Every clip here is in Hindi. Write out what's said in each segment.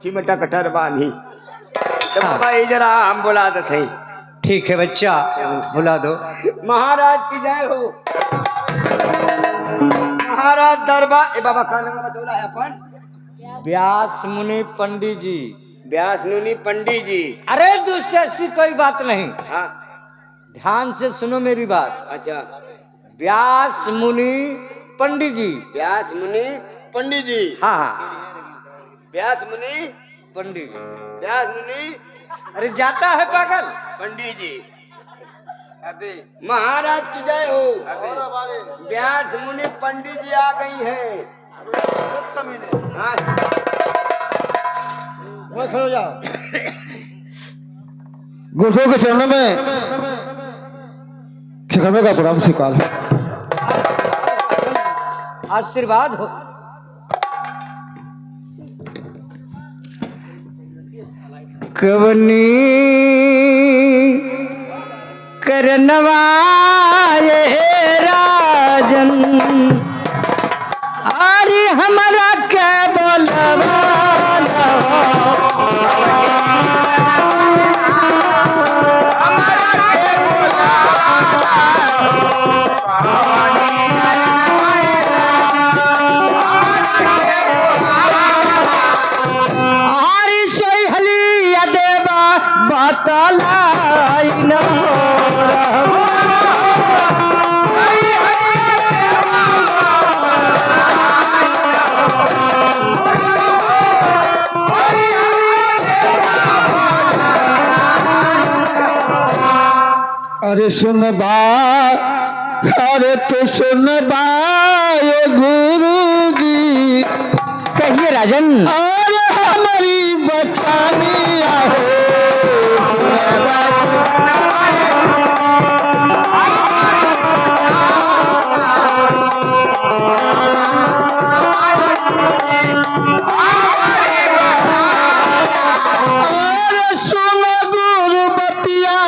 चिमटा कटर बानी तो बाबा ये जरा हम बुला देते। ठीक है बच्चा, बुला दो। महाराज की जय हो। महाराज दरबार। ए बाबा का नाम बतौला है अपन? व्यास मुनि पंडित जी। व्यास मुनि पंडित जी। अरे दुष्ट, ऐसी कोई बात नहीं। हाँ ध्यान से सुनो मेरी बात। अच्छा। व्यास मुनि पंडित जी। व्यास मुनि पंडित जी। हाँ हाँ, व्यास मुनि पंडित जी। व्यास मुनि अरे जाता है पागल। पंडित जी। अबे महाराज की जय हो। व्यास मुनि पंडित जी आ गई हैं। हाँ खड़ो जाओ। गुरुदेव के चरणों में खिदमत का प्रणाम स्वीकार। आशीर्वाद हो। कवनी करनवाए राजन, अरे हमारा क्या बोलवा अरे सुन बा, अरे तो सुन बाए गुरु जी। कहिए राजन। अरे हमारी बचानी आहो। अरे सुन गुरु बतिया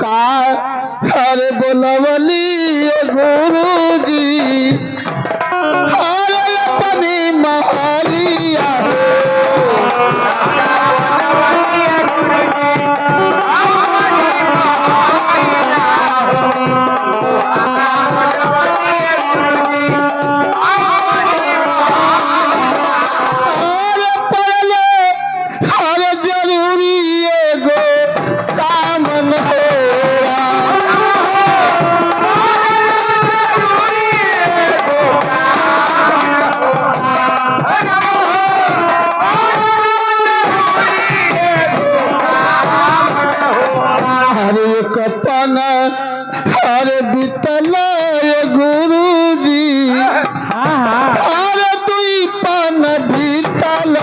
का। अरे बोलवली गुरु जी, अरे अपनी महलिया अरे बीतल गुरु जी। अरे तू पन बीतल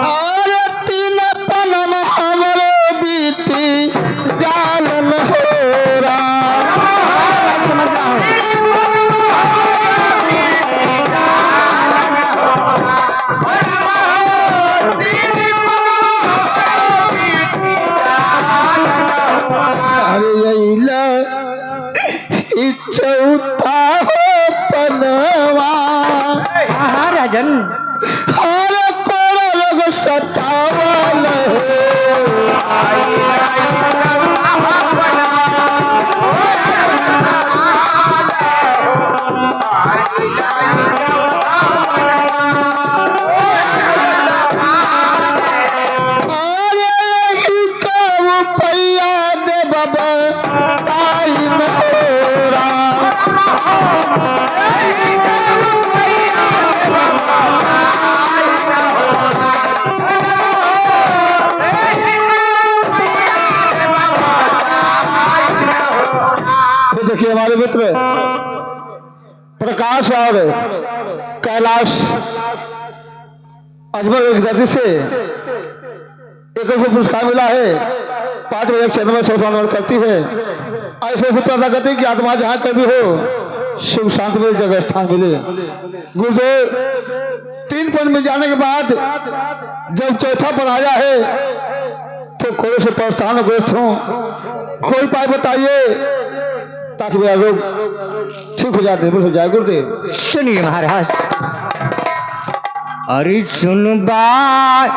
अरे तीन पनम हमरो बीती जालन हो चौथा हो पनवा। राजन हर कोड़ा लोग सतावल पैया दे बाबा ताई नोरा। देखिए हमारे मित्र प्रकाश और कैलाश अजमल एक धरती से 21 पुरस्कार मिला है। 5 बजे चंद्र में 100 करती है। ऐसे ऐसे पैदा करती है कि आत्मा जहाँ कभी हो सुख शांति में जगह स्थान मिले। गुरुदेव 3 पद में जाने के बाद जब चौथा पद आया है तो कोई से प्रस्थान ग्रस्त हूँ, कोई उपाय बताइए ताकि मेरा रोग ठीक हो जाए, हो जाए। गुरुदेव सुनिए महाराज। अरे सुन बात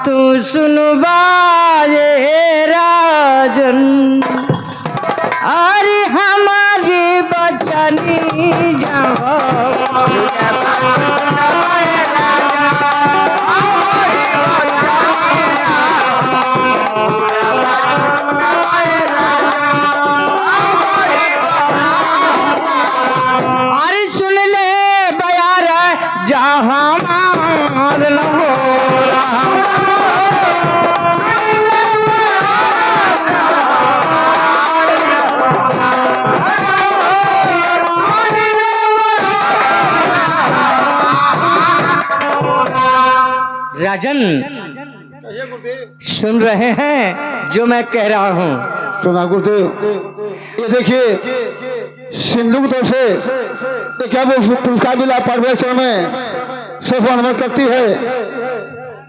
तू सुन बाजे राजन, अरे हमारी बचनी जाओ राजन। सुन रहे हैं जो मैं कह रहा हूँ? सुना गुरुदेव। ये देखिए सिंधु की तरफ से ये क्या वो पुरस्कार मिला परमेश्वर में 100 नंबर करती है।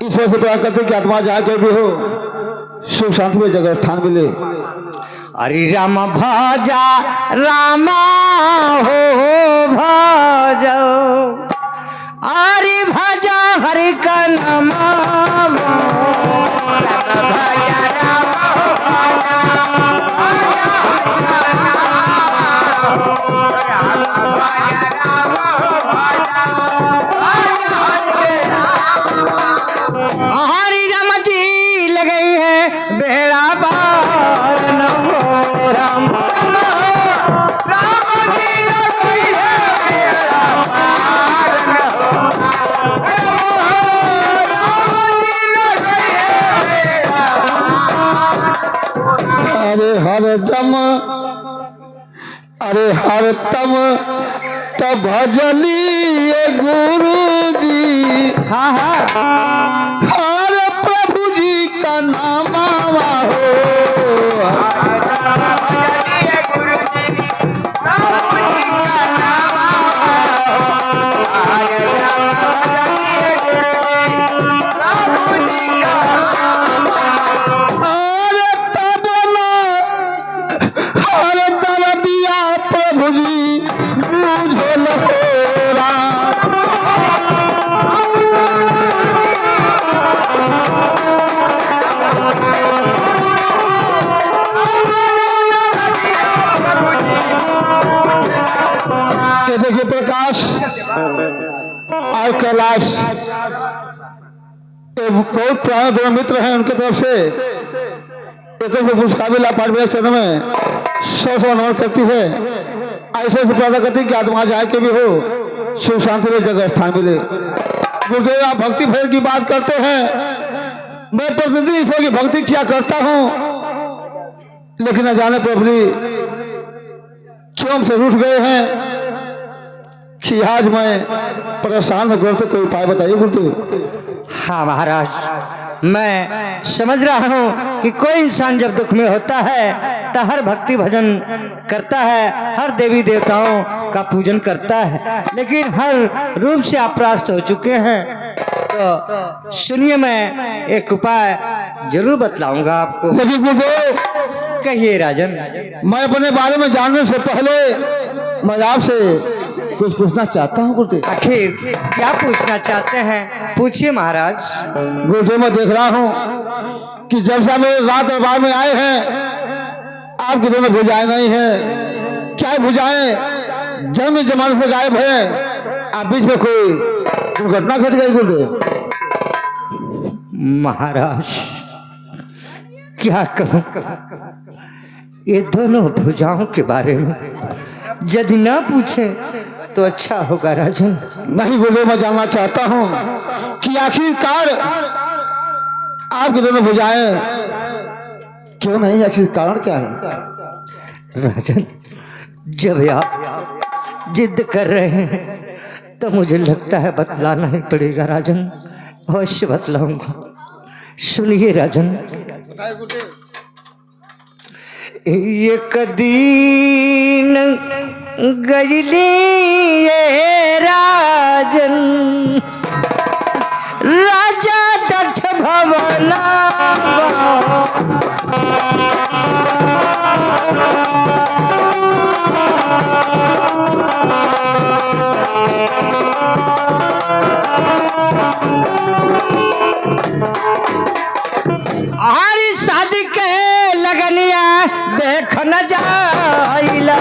ईश्वर से प्रार्थना करते कि आत्मा जहाँ कहीं भी हो सुख शांति में जगह स्थान मिले। अरे राम भजा रामा हो भजो, अरे भजा हरि का नाम हरि राम जी लगे है बेड़ा पार न हो राम अरे हर तम तब भजली गुरु जी। हाँ हाँ हर प्रभु जी का नाम हो। देखिए प्रकाश और कैलाश बहुत पुराने दोनों मित्र हैं। उनके तरफ से एक पुरस्कार मिला पाठ्यक्रम में 100 नंबर करती है। ऐसे से पैदा करती कि आत्मा जाए के भी हो सुख शांति में जगह स्थान मिले। गुरुदेव आप भक्ति भजन की बात करते हैं, मैं प्रतिदिन ईश्वर की भक्ति किया करता हूँ, लेकिन न जाने प्रभु क्यों हमसे रूठ गए हैं कि आज मैं परेशान होकर। तो कोई उपाय बताइए गुरुदेव। हाँ महाराज, मैं समझ रहा हूँ कि कोई इंसान जब दुख में होता है तो हर भक्ति भजन करता है, हर देवी देवताओं का पूजन करता है, लेकिन हर रूप से अपरास्त हो चुके हैं। तो सुनिए, मैं एक उपाय जरूर बतलाऊंगा आपको। लेकिन गुरुदेव कहिए राजन। मैं अपने बारे में जानने से पहले मैं आपसे कुछ पूछना चाहता हूँ गुरुदेव। आखिर क्या पूछना चाहते हैं? पूछिए महाराज। गुरुदेव मैं देख रहा हूँ कि जब से मेरे रात दरबार में आए हैं आपकी दोनों भुजाएं नहीं है। क्या भुजाएं जन्म जमाने से गायब है? आप बीच में कोई दुर्घटना घट गई गुरुदेव? महाराज क्या कहूँ, ये दोनों भुजाओं के बारे में यदि ना पूछे तो अच्छा होगा राजन। नहीं गुरुदेव, मैं जानना चाहता हूँ कि आखिरकार आपकी दोनों भुजाएं क्यों नहीं, आखिर कारण क्या है? राजन, जब आप जिद कर रहे हैं तो मुझे लगता है बतलाना ही पड़ेगा राजन। अवश्य बतलाऊंगा। सुनिए राजन। बताइए गुरुदेव। एक दिन गजली ये राजन राजा दक्ष भवना हरी शादी के लगनिया देख न जाइला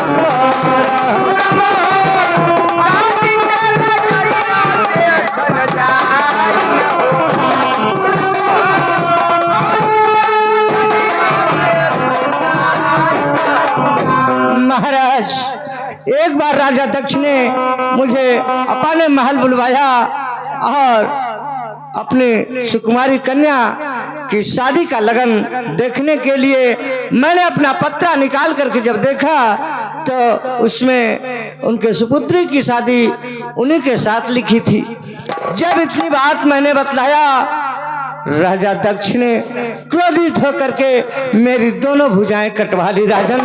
महाराज। एक बार राजा दक्ष ने मुझे अपने महल बुलवाया और अपनी सुकुमारी कन्या की शादी का लगन देखने के लिए मैंने अपना पत्रा निकाल करके जब देखा तो उसमें उनके सुपुत्री की शादी उन्हीं के साथ लिखी थी। जब इतनी बात मैंने बतलाया राजा दक्ष ने क्रोधित होकर के मेरी दोनों भुजाएं कटवा ली राजन।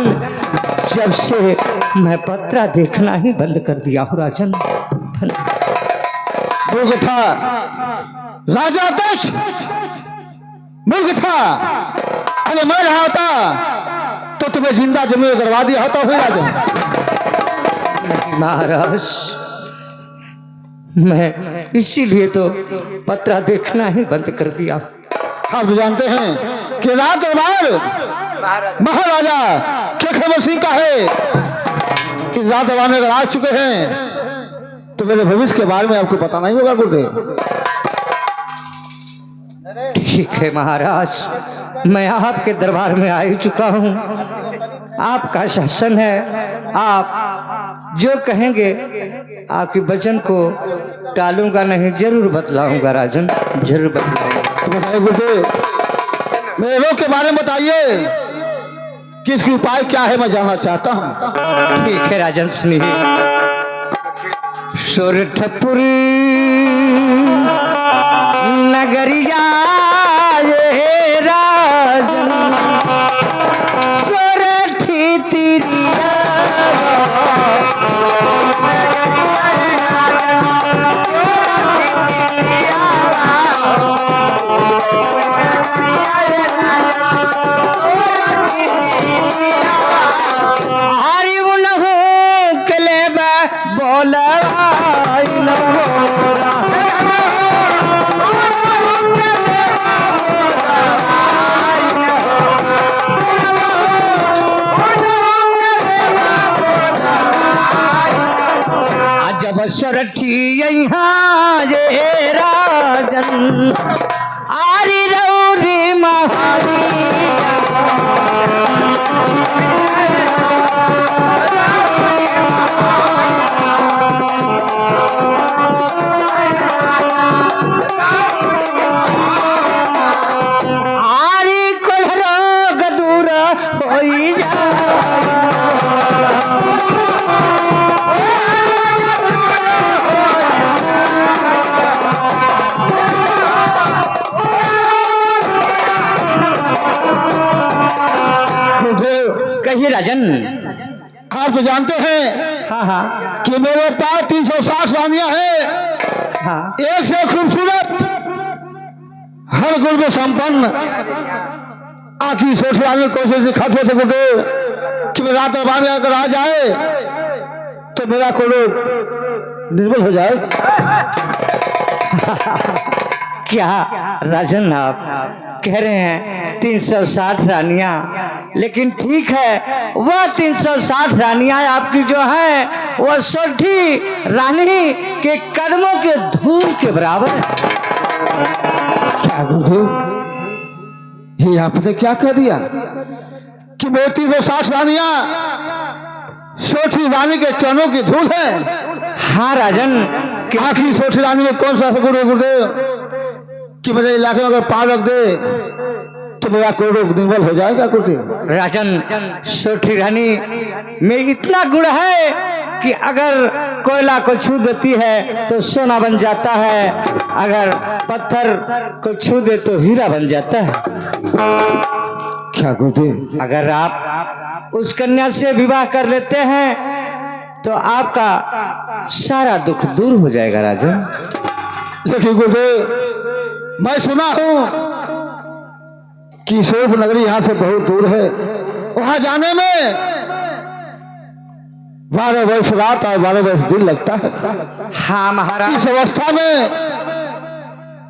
जब से मैं पत्रा देखना ही बंद कर दिया हूँ राजन। मूर्ख था राजा दक्ष, मूर्ख था। अरे मैं रहा होता तो तुम्हें जिंदा जमीन करवा दिया होता हुआ राजा। महाराज मैं इसीलिए तो पत्रा देखना ही बंद कर दिया। आप तो जानते हैं कि राज दरबार महाराजा खबर सिंह का है। इस राज दरबार में अगर आ चुके हैं तो मेरे भविष्य के बारे में आपको पता नहीं होगा गुरुदेव। ठीक है महाराज, मैं आपके दरबार में आ ही चुका हूँ। आपका शासन है, आप जो कहेंगे आपके वचन को टालूंगा नहीं, जरूर बतलाऊंगा राजन, जरूर बतलाऊंगा। तो बताइए गुरुदेव, मेरे लोग के बारे में बताइए कि इसकी उपाय क्या है, मैं जानना चाहता हूँ। ठीक है राजन सुनिए। सोरठपुर नगरिया ये राजन सोरठी तिरिया हरि उनहु कले बोला जब सोरठी यहाँ ये राजन आरी रौरी महारिया आरी कोल्हरो गदूर होई जा कहिए राजन। आप तो जानते हैं हाँ हाँ कि मेरे पास 360 रानियां हैं, हाँ एक से खूबसूरत, हर गुण में संपन्न। आखिर सोच रानी कोशिश से खत्म थे गुरुदेव कि मैं रात दरबार में अगर आ जाए तो मेरा कोड़ो निर्मल हो जाएगा। क्या राजन आप कह रहे हैं 360 रानियां, लेकिन ठीक है वह 360 रानियां आपकी जो हैं वह सोरठी रानी के कदमों के धूल के बराबर है। क्या गुरुदेव, ये आपने क्या कह दिया कि मेरी 360 रानियां सोरठी रानी के चरणों की धूल है? हाँ राजन। आखिर सोरठी रानी में कौन सा गुरु है गुरुदेव कि मेरे इलाके में अगर पार रख दे तो मेरा कोई रोग निर्मल हो जाएगा गुरुदेव? राजन सोरठी रानी में इतना गुण है कि अगर कोयला को छू देती है तो सोना बन जाता है, अगर पत्थर को छू दे तो हीरा बन जाता है। क्या गुरुदेव? अगर आप उस कन्या से विवाह कर लेते हैं तो आपका सारा दुख दूर हो जाएगा राजन। देखिए गुरुदेव, मैं सुना हूँ कि सोफ नगरी यहाँ से बहुत दूर है, वहां जाने में 12 वर्ष रात और 12 वर्ष दिन लगता है। हाँ महाराज। इस अवस्था में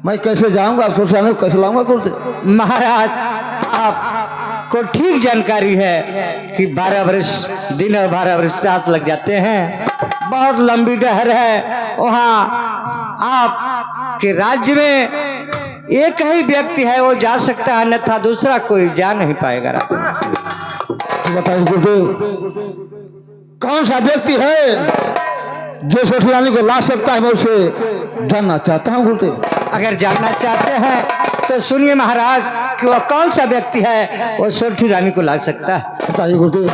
मैं कैसे जाऊंगा, सोचाने को कैसे लाऊंगा गुरुदेव? महाराज आपको ठीक जानकारी है कि 12 वर्ष दिन और 12 वर्ष रात लग जाते हैं, बहुत लंबी डहर है। वहाँ आपके राज्य में एक ही व्यक्ति है वो जा सकता है, अन्यथा दूसरा कोई जा नहीं पाएगा राजा। तो बताइए गुरुदेव, कौन सा व्यक्ति है जो सोठी रानी को ला सकता है? मैं उसे जानना चाहता हूँ गुरुदेव। अगर जानना चाहते हैं तो सुनिए महाराज कि वह कौन सा व्यक्ति है वो सोठी रानी को ला सकता है। बताइए गुरुदेव।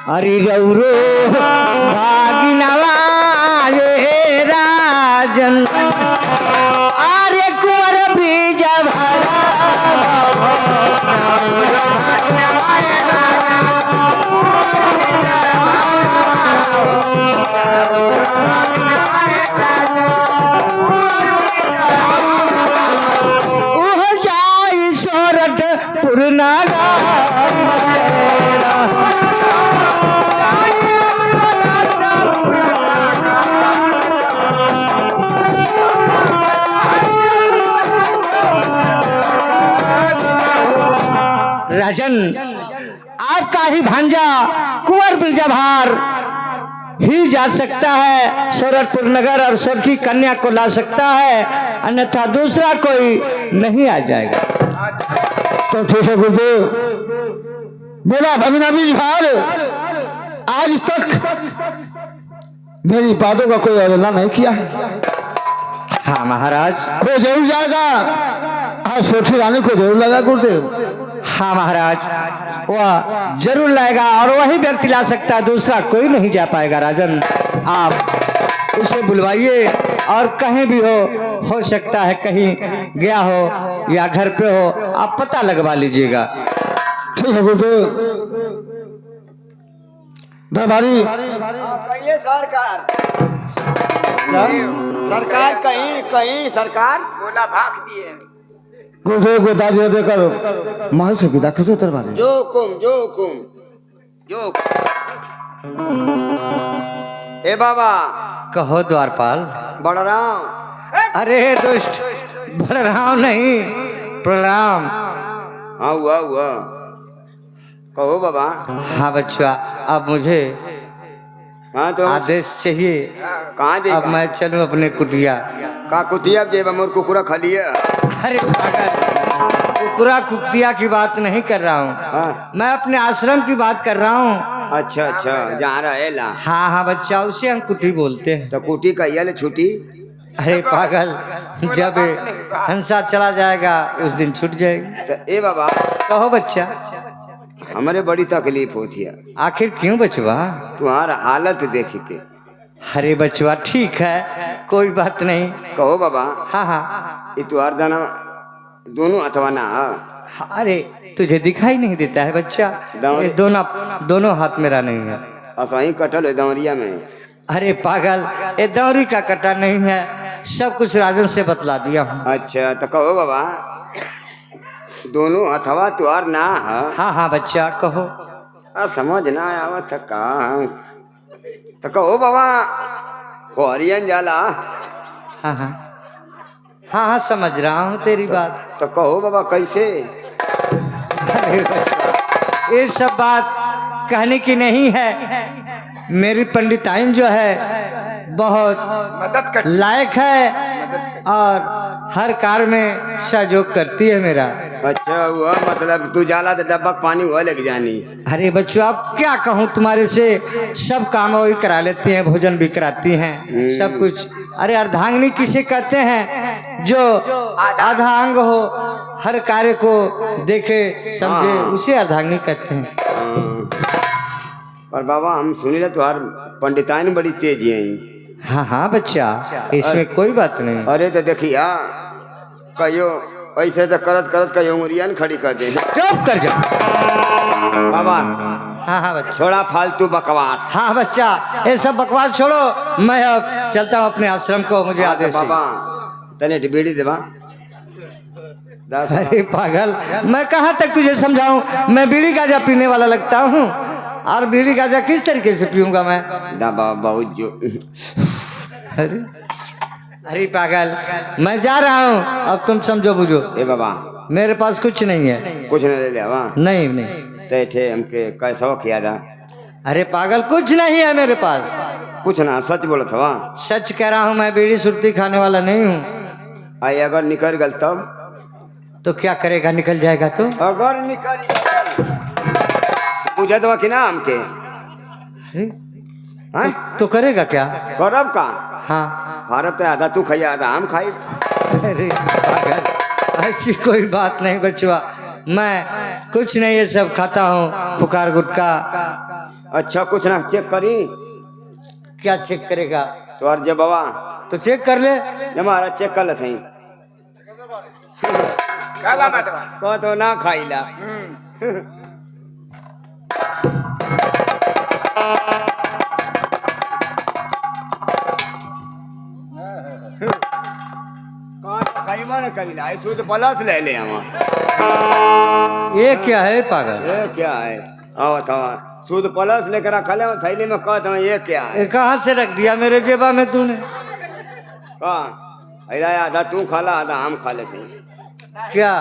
अरे रौरो भागिनवा ये राजन, अरे कुंवर बीज भरा जाई सोरठ पुरनागा। राजन, आपका ही भांजा कुंवर बिरजाभार ही जा सकता है सोरठपुर नगर और सोठी कन्या को ला सकता है, अन्यथा दूसरा कोई नहीं आ जाएगा। तो ठीक है गुरुदेव, मेरा भगना बिरजाभार आज तक मेरी बातों का कोई अवहेलना नहीं किया है। हाँ महाराज। वो जरूर जाएगा और सोठी रानी को जरूर लगा गुरुदेव। हाँ महाराज, वह जरूर लाएगा और वही व्यक्ति ला सकता है, दूसरा कोई नहीं जा पाएगा राजन। आप उसे बुलवाइए और कहीं भी हो सकता है कहीं गया हो या घर पे हो, आप पता लगवा लीजिएगा। ठीक है गुरुदेव। दरबारी कहिए सरकार, सरकार कहीं कहीं सरकार बोला भाग दिए। गुरुदेव को दादी देकर महल से विदा कर दो दरबारी। जो हुकुम जो हुकुम जो ए बाबा। कहो द्वारपाल। बलराम। अरे दुष्ट, बलराम नहीं, प्रणाम। हाँ हुआ हुआ, कहो बाबा। हाँ बच्चा, अब मुझे हाँ तो आदेश चाहिए। कहाँ दे? अब मैं चलूं अपने कुटिया। का कुतिया जेब मोर कुकुरा खलिए। अरे पागल, कुकुरा कुतिया की बात नहीं कर रहा हूँ। हाँ। मैं अपने आश्रम की बात कर रहा हूँ। अच्छा अच्छा, जहाँ रहेला। हाँ हाँ बच्चा, उसे हम कुटी बोलते हैं। तो कुटी कहिया ले छुट्टी? अरे पागल, जब हंसा चला जाएगा उस दिन छूट जाएगी। तो ए बाबा, कहो बच्चा। हमारे बड़ी तकलीफ होती है। आखिर क्यों बचवा? तुम्हारा हालत देख के। अरे बचवा ठीक है, कोई बात नहीं। कहो बाबा। हाँ हाँ। ये तुम्हार दाना दोनों अथवा ना? अरे तुझे दिखाई नहीं देता है बच्चा? ये दोनों हाथ मेरा नहीं है। असही कटल है दौरिया में। अरे पागल, ये दौरी का कटा नहीं है, सब कुछ राजन से बतला दिया हूँ। अच्छा तो कहो बाबा, दोनों अथवा तुआर ना है? हाँ हाँ बच्चा कहो। अब समझ ना आवत का। तो कहो बाबा, हरियन जाला। हाँ हाँ हाँ हाँ, समझ रहा हूँ तेरी बात। तो कहो बाबा कैसे? अरे बच्चा, ये सब बात कहने की नहीं है। मेरी पंडिताइन जो है बहुत मदद कर लायक है और हर कार्य में सहयोग करती है मेरा। अच्छा हुआ, मतलब तू जाला तो डब्बा पानी हुआ लग जानी। अरे बच्चों, अब क्या कहूँ तुम्हारे से, सब काम वही करा लेती हैं, भोजन भी कराती हैं, सब कुछ। अरे अर्धांगिनी किसे कहते हैं? जो आधा अंग हो, हर कार्य को देखे समझे, उसे अर्धांगिनी कहते हैं। और बाबा हम सुनी ना तुहार पंडिताइन बड़ी तेज है। हाँ हाँ बच्चा, इसमें कोई बात नहीं। अरे तो देखिया कहियो ऐसे तो करत करत कहियो उंगलियां खड़ी कर दे। चुप कर जा बाबा। हाँ हाँ बच्चा, थोड़ा फालतू बकवास। हाँ बच्चा, ये सब बकवास छोड़ो, मैं अब चलता हूँ अपने आश्रम को, मुझे आदेश है। बाबा तने बीड़ी देवा। अरे पागल, मैं कहाँ तक तुझे समझाऊं, मैं बीड़ी गांजा पीने वाला लगता हूँ, और बीड़ी गांजा किस तरीके से पीऊंगा मैं? बाबा बहुत जो। अरे अरे पागल, मैं जा रहा हूँ, अब तुम समझो बुझो। ए बाबा मेरे पास कुछ नहीं है। कुछ नहीं ले लिया वहाँ। नहीं नहीं। ते थे हमके कैसा किया था। अरे पागल, कुछ नहीं है मेरे पास। कुछ ना सच बोला था वहाँ। सच कह रहा हूँ, मैं बीड़ी सुरती खाने वाला नहीं हूँ। आई अगर निकल गल तब तो क्या करेगा, निकल जाएगा तो? अगर निकल पूछा तो कि ना हमके अरे तो करेगा क्या? करब का? हाँ। भारत आधा तू खाई आधा हम खाई। अरे पागल, ऐसी कोई बात नहीं बचवा, मैं कुछ नहीं ये सब खाता हूँ, पुकार गुटका। अच्छा कुछ ना चेक करी। क्या चेक करेगा? तो अर्ज बाबा तो चेक कर ले। हमारा चेक कर लेते हैं। को तो ना खाईला। करीला तो पलास ले ले हम। ये क्या है पागल? ये क्या है? आओ था सूद पलस लेकर रखा ले थैली में कहता हूँ ये क्या है? कहाँ से रख दिया मेरे जेबा में तूने? कहाँ आधा तू खाला आधा हम खा लेते हैं। क्या